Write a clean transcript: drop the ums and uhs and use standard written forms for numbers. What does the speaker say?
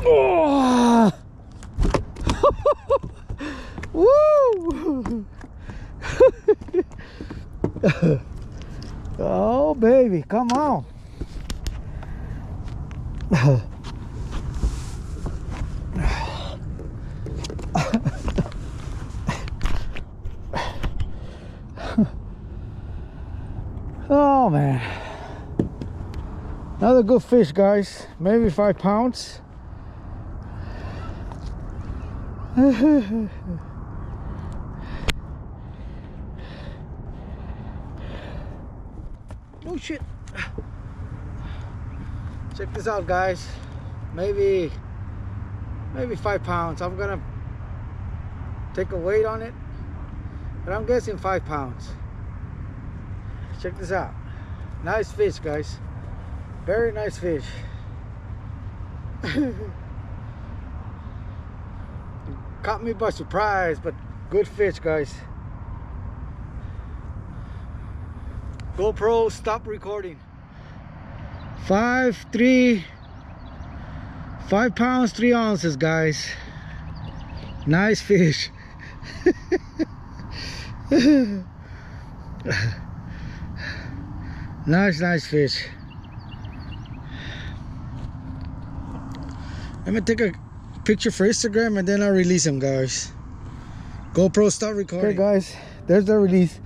Oh! Woo! Oh baby, come on. Oh man, another good fish, guys. Maybe 5 pounds. Oh shit. Check this out, guys. Maybe 5 pounds. I'm gonna take a weight on it, but I'm guessing 5 pounds. Check this out. Nice fish, guys. Very nice fish. Caught me by surprise, but good fish, guys. GoPro, stop recording. 5 pounds 3 ounces, guys. Nice fish. Nice fish. I'm gonna take a picture for Instagram and then I'll release them, guys. GoPro, stop recording. Okay, guys, there's the release.